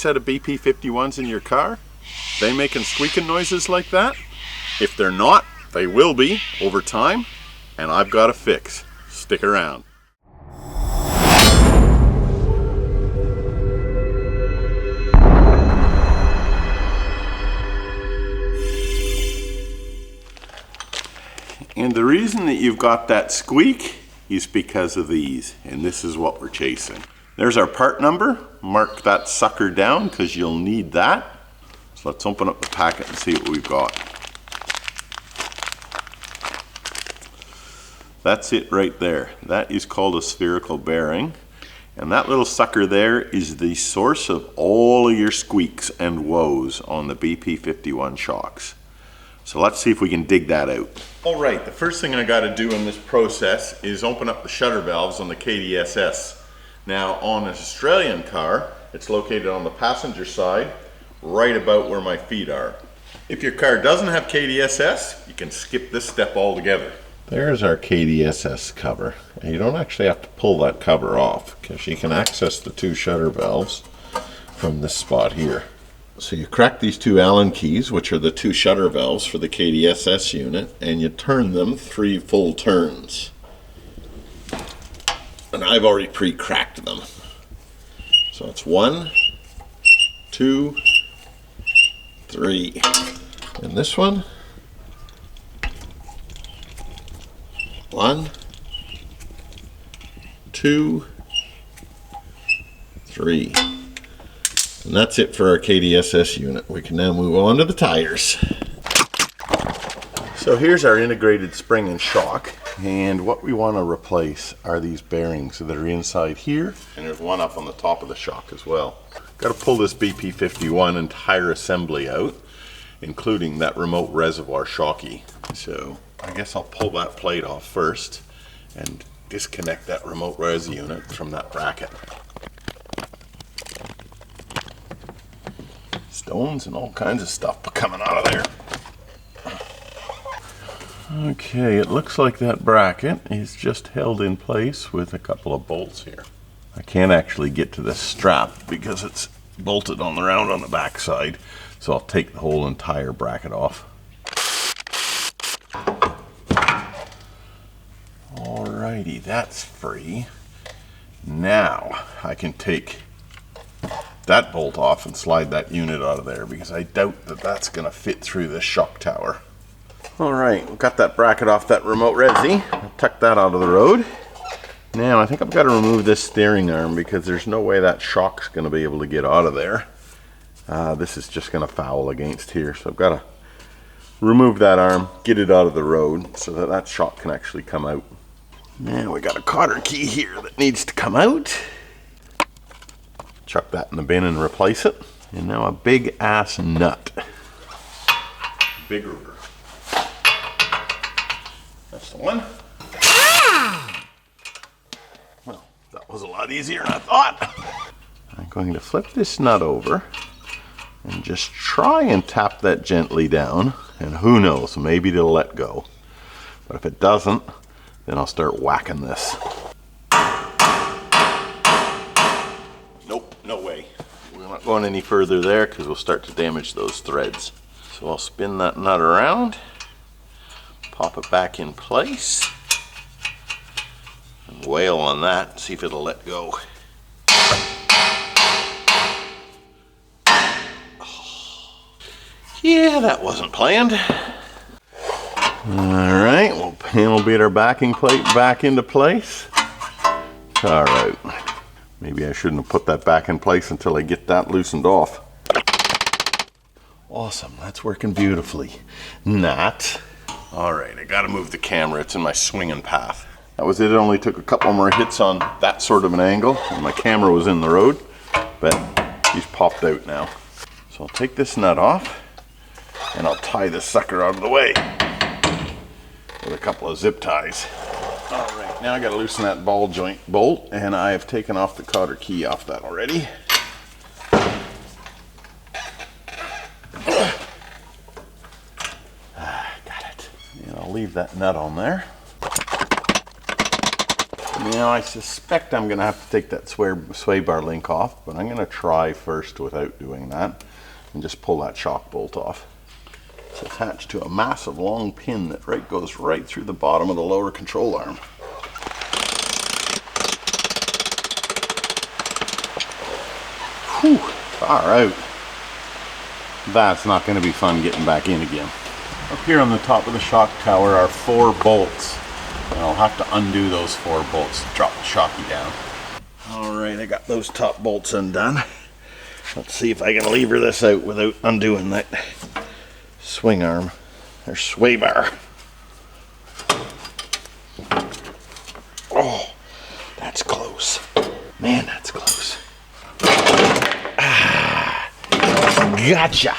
set of BP51s in your car? They making squeaking noises like that? If they're not, they will be over time, and I've got a fix. Stick around. And the reason that you've got that squeak is because of these, and this is what we're chasing. There's our part number. Mark that sucker down because you'll need that. So let's open up the packet and see what we've got. That's it right there. That is called a spherical bearing. And that little sucker there is the source of all of your squeaks and woes on the BP51 shocks. So let's see if we can dig that out. All right, the first thing I got to do in this process is open up the shutter valves on the KDSS. Now on an Australian car, it's located on the passenger side, right about where my feet are. If your car doesn't have KDSS, you can skip this step altogether. There's our KDSS cover. And you don't actually have to pull that cover off because you can access the two shutter valves from this spot here. So you crack these two Allen keys, which are the two shutter valves for the KDSS unit, and you turn them 3 full turns. And I've already pre-cracked them. So it's 1, 2, 3. And this one, 1, 2, 3. And that's it for our KDSS unit. We can now move on to the tires. So here's our integrated spring and shock. And what we want to replace are these bearings that are inside here. And there's one up on the top of the shock as well. Got to pull this BP51 entire assembly out, including that remote reservoir shocky. So I guess I'll pull that plate off first and disconnect that remote res unit from that bracket. Stones and all kinds of stuff coming out of there. Okay, it looks like that bracket is just held in place with a couple of bolts here. I can't actually get to this strap because it's bolted on the back side, so I'll take the whole entire bracket off. Alrighty, that's free. Now I can take that bolt off and slide that unit out of there because I doubt that that's going to fit through this shock tower. Alright, we've got that bracket off that remote resi. I'll tuck that out of the road. Now I think I've got to remove this steering arm because there's no way that shock's going to be able to get out of there. This is just going to foul against here, so I've got to remove that arm, get it out of the road so that that shock can actually come out. Now we got a cotter key here that needs to come out. Chuck that in the bin and replace it. And now a big ass nut. Bigger. That's the one. Well, that was a lot easier than I thought. I'm going to flip this nut over and just try and tap that gently down. And who knows, maybe it'll let go. But if it doesn't, then I'll start whacking this. No way. We're not going any further there because we'll start to damage those threads. So I'll spin that nut around, pop it back in place, and wail on that and see if it'll let go. Yeah, that wasn't planned. Alright, we'll panel beat our backing plate back into place. Alright. Maybe I shouldn't have put that back in place until I get that loosened off. Awesome, that's working beautifully. Not. Alright, I gotta move the camera, it's in my swinging path. That was it, it only took a couple more hits on that sort of an angle, and my camera was in the road, but he's popped out now. So I'll take this nut off, and I'll tie this sucker out of the way with a couple of zip ties. Alright, now I gotta loosen that ball joint bolt, and I have taken off the cotter key off that already. Got it. And I'll leave that nut on there. Now I suspect I'm going to have to take that sway bar link off, but I'm going to try first without doing that and just pull that shock bolt off. It's attached to a massive long pin that goes right through the bottom of the lower control arm. Whew, far out. That's not going to be fun getting back in again. Up here on the top of the shock tower are 4 bolts. And I'll have to undo those 4 bolts to drop the shocky down. Alright, I got those top bolts undone. Let's see if I can lever this out without undoing that swing arm, or sway bar. Oh, that's close. Man, that's close. Ah, gotcha.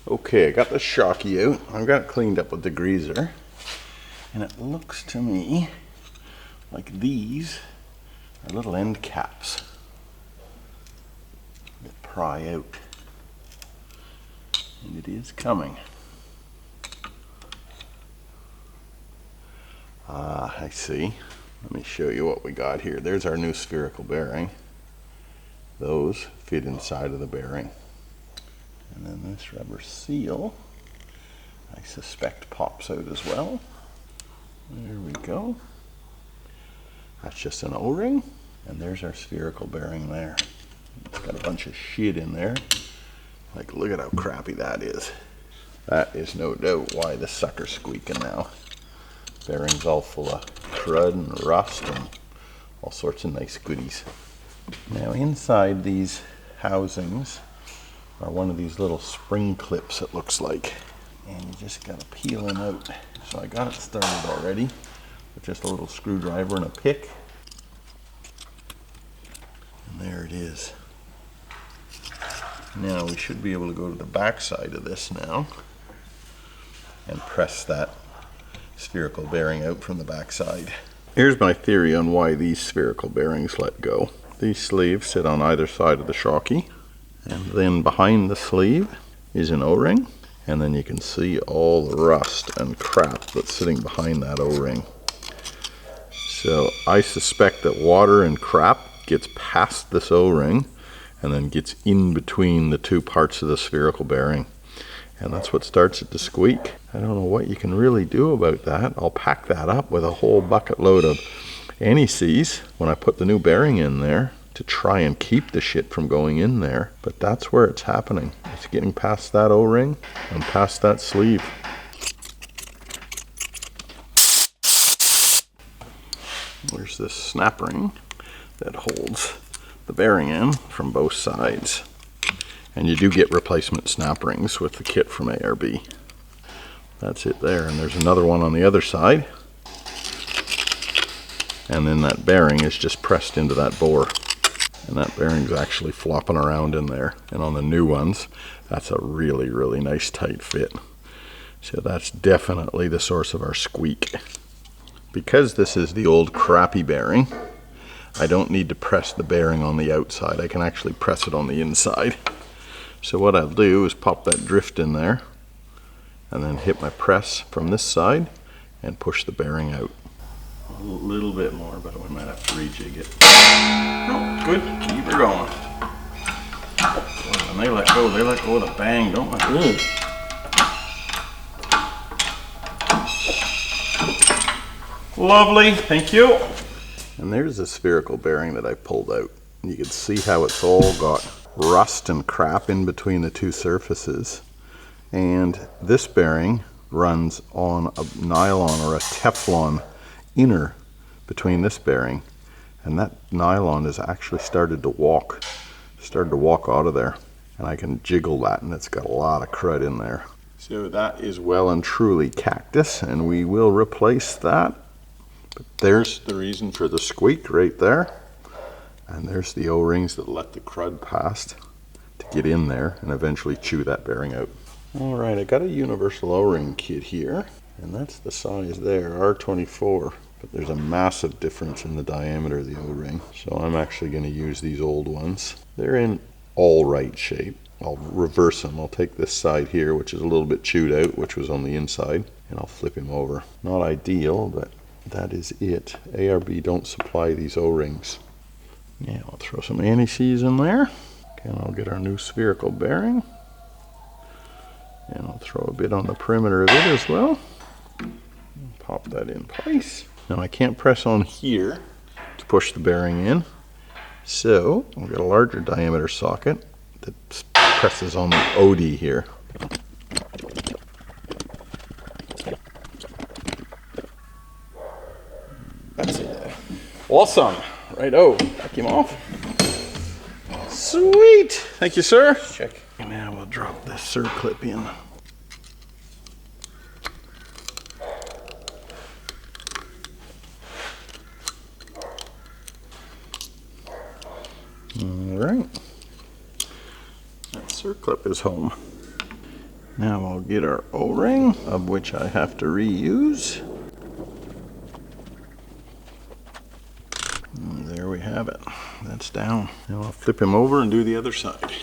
Okay, I got the shocky out. I've got it cleaned up with the greaser. And it looks to me like these are little end caps that pry out. And it is coming. Ah, I see. Let me show you what we got here. There's our new spherical bearing. Those fit inside of the bearing. And then this rubber seal, I suspect, pops out as well. There we go. That's just an O-ring. And there's our spherical bearing there. It's got a bunch of shit in there. Like, look at how crappy that is. That is no doubt why the sucker's squeaking now. Bearing's all full of crud and rust and all sorts of nice goodies. Now inside these housings are one of these little spring clips, it looks like, and you just gotta peel them out. So I got it started already with just a little screwdriver and a pick, and there it is. Now we should be able to go to the back side of this now and press that spherical bearing out from the back side. Here's my theory on why these spherical bearings let go. These sleeves sit on either side of the shocky, and then behind the sleeve is an O-ring, and then you can see all the rust and crap that's sitting behind that O-ring. So I suspect that water and crap gets past this O-ring and then gets in between the 2 parts of the spherical bearing, and that's what starts it to squeak. I don't know what you can really do about that. I'll pack that up with a whole bucket load of anti-seize when I put the new bearing in there to try and keep the shit from going in there, but that's where it's happening. It's getting past that O-ring and past that sleeve. There's this snap ring that holds the bearing in from both sides, and you do get replacement snap rings with the kit from ARB. That's it there, and there's another one on the other side, and then that bearing is just pressed into that bore. And that bearing's actually flopping around in there. And on the new ones, that's a really, really nice tight fit. So that's definitely the source of our squeak. Because this is the old crappy bearing, I don't need to press the bearing on the outside. I can actually press it on the inside. So what I'll do is pop that drift in there and then hit my press from this side and push the bearing out. A little bit more, but we might have to rejig it. Oh, good. Keep her going. When they let go with a bang, don't they? Lovely, thank you. And there's a spherical bearing that I pulled out. You can see how it's all got rust and crap in between the 2 surfaces. And this bearing runs on a nylon or a Teflon inner between this bearing, and that nylon has actually started to walk out of there, and I can jiggle that, and it's got a lot of crud in there. So that is well and truly cactus, and we will replace that. But there's the reason for the squeak right there, and there's the O-rings that let the crud past to get in there and eventually chew that bearing out. All right, I got a universal O-ring kit here, and that's the size there, R24. But there's a massive difference in the diameter of the O-ring, so I'm actually going to use these old ones. They're in all right shape. I'll reverse him. I'll take this side here, which is a little bit chewed out, which was on the inside, and I'll flip him over. Not ideal, but that is it. ARB don't supply these O-rings. Yeah, I'll throw some anti-seize in there. Okay, and I'll get our new spherical bearing. And I'll throw a bit on the perimeter of it as well. Pop that in place. Now I can't press on here to push the bearing in. So I'll get a larger diameter socket that presses on the OD here. That's it. Awesome. Righto. Back him off. Sweet. Thank you, sir. Check. And now we'll drop this circlip in. All right. That circlip is home. Now I'll get our O-ring, of which I have to reuse. And there we have it. That's down. Now I'll flip him over and do the other side.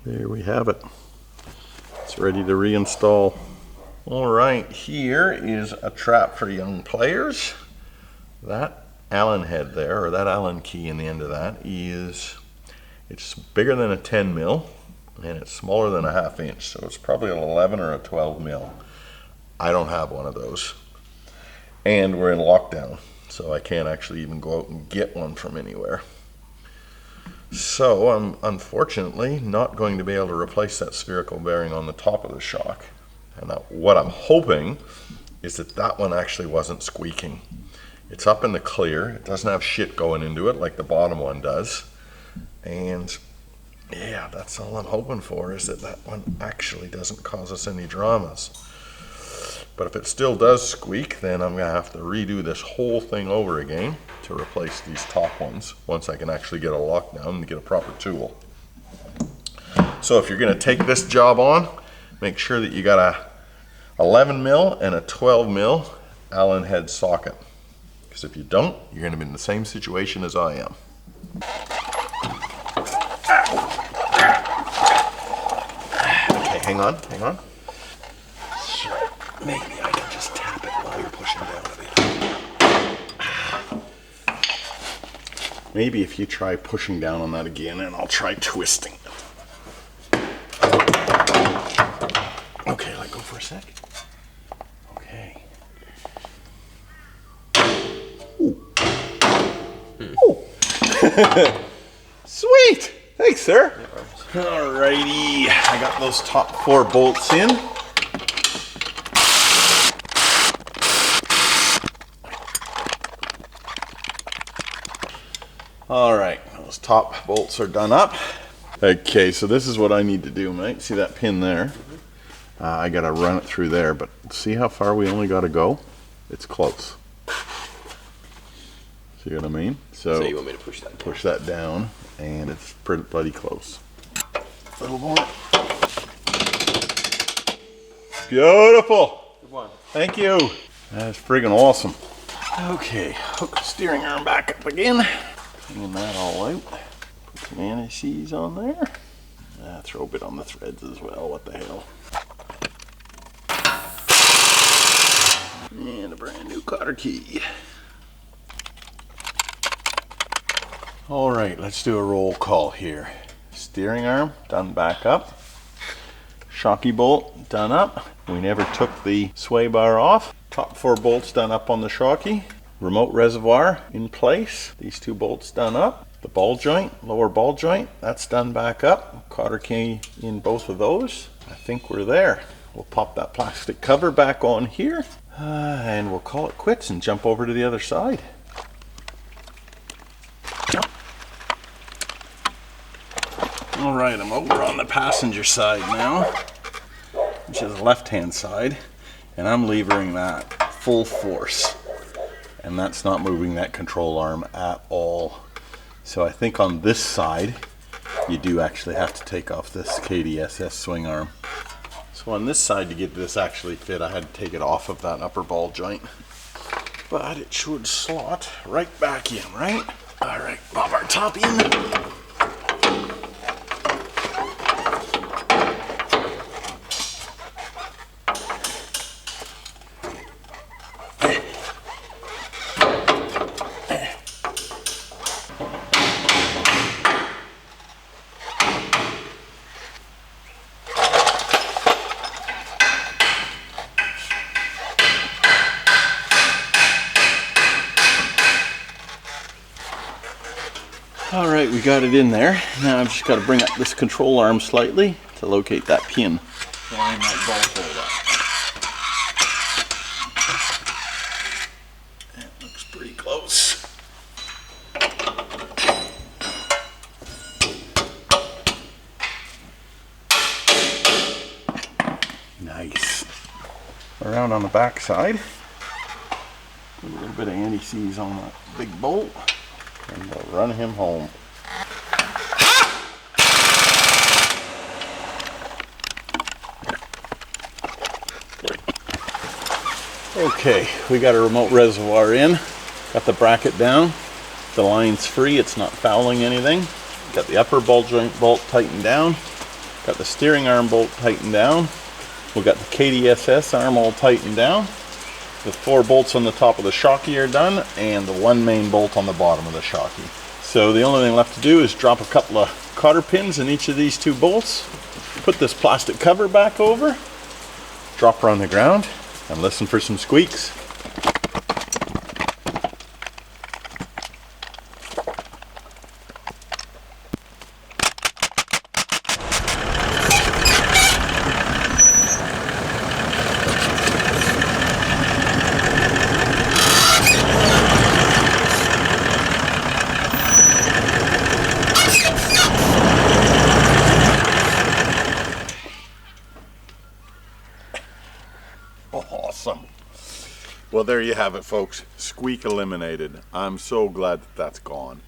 There we have it. It's ready to reinstall. All right, here is a trap for young players. That Allen head there, or that Allen key in the end of that, it's bigger than a 10 mil and it's smaller than a 1/2 inch, so it's probably an 11 or a 12 mil. I don't have one of those, and we're in lockdown, so I can't actually even go out and get one from anywhere. So I'm unfortunately not going to be able to replace that spherical bearing on the top of the shock. And what I'm hoping is that that one actually wasn't squeaking. It's up in the clear. It doesn't have shit going into it like the bottom one does. And yeah, that's all I'm hoping for, is that that one actually doesn't cause us any dramas. But if it still does squeak, then I'm gonna have to redo this whole thing over again to replace these top ones once I can actually get a lockdown and get a proper tool. So if you're gonna take this job on, make sure that you got a 11 mil and a 12 mil Allen head socket. Because if you don't, you're going to be in the same situation as I am. Okay, hang on. Sure. Maybe I can just tap it while you're pushing down a bit. Maybe if you try pushing down on that again, and I'll try twisting. Okay, let go for a sec. Okay. Ooh. Ooh. Sweet! Thanks, sir. Alrighty, I got those top 4 bolts in. Alright, those top bolts are done up. Okay, so this is what I need to do, mate. See that pin there? I gotta run it through there, but see how far we only gotta go? It's close. See what I mean? So you want me to push that down? Push that down, and it's pretty bloody close. A little more. Beautiful. Good one. Thank you. That's friggin' awesome. Okay, hook the steering arm back up again. Clean that all out. Put some anti-seize on there. Throw a bit on the threads as well. What the hell? And a brand new cotter key. All right, let's do a roll call here. Steering arm done back up. Shocky bolt done up. We never took the sway bar off. Top 4 bolts done up on the shocky. Remote reservoir in place. These 2 bolts done up. The ball joint, lower ball joint, that's done back up. Cotter key in both of those. I think we're there. We'll pop that plastic cover back on here. And we'll call it quits and jump over to the other side. All right, I'm over on the passenger side now, which is the left-hand side, and I'm levering that full force. And that's not moving that control arm at all. So I think on this side, you do actually have to take off this KDSS swing arm. So on this side, to get this actually fit, I had to take it off of that upper ball joint. but it should slot right back in, right? All right, pop our top in. All right, we got it in there. Now I've just got to bring up this control arm slightly to locate that pin. Line that bolt hole up. That looks pretty close. Nice. Around on the back side. A little bit of anti-seize on that big bolt. And we'll run him home. Okay, we got a remote reservoir in. Got the bracket down. The line's free, it's not fouling anything. Got the upper ball joint bolt tightened down. Got the steering arm bolt tightened down. We've got the KDSS arm all tightened down. The 4 bolts on the top of the shocky are done, and the 1 main bolt on the bottom of the shocky. So the only thing left to do is drop a couple of cotter pins in each of these 2 bolts, put this plastic cover back over, drop her on the ground, and listen for some squeaks. Awesome. Well, there you have it, folks. Squeak eliminated. I'm so glad that that's gone.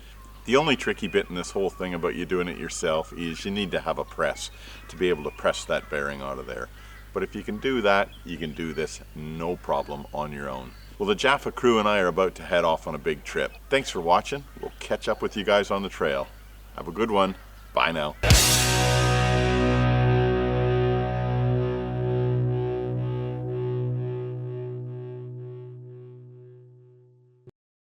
The only tricky bit in this whole thing about you doing it yourself is you need to have a press to be able to press that bearing out of there. But if you can do that, you can do this no problem on your own. Well, the Jaffa crew and I are about to head off on a big trip. Thanks for watching. We'll catch up with you guys on the trail. Have a good one. Bye now.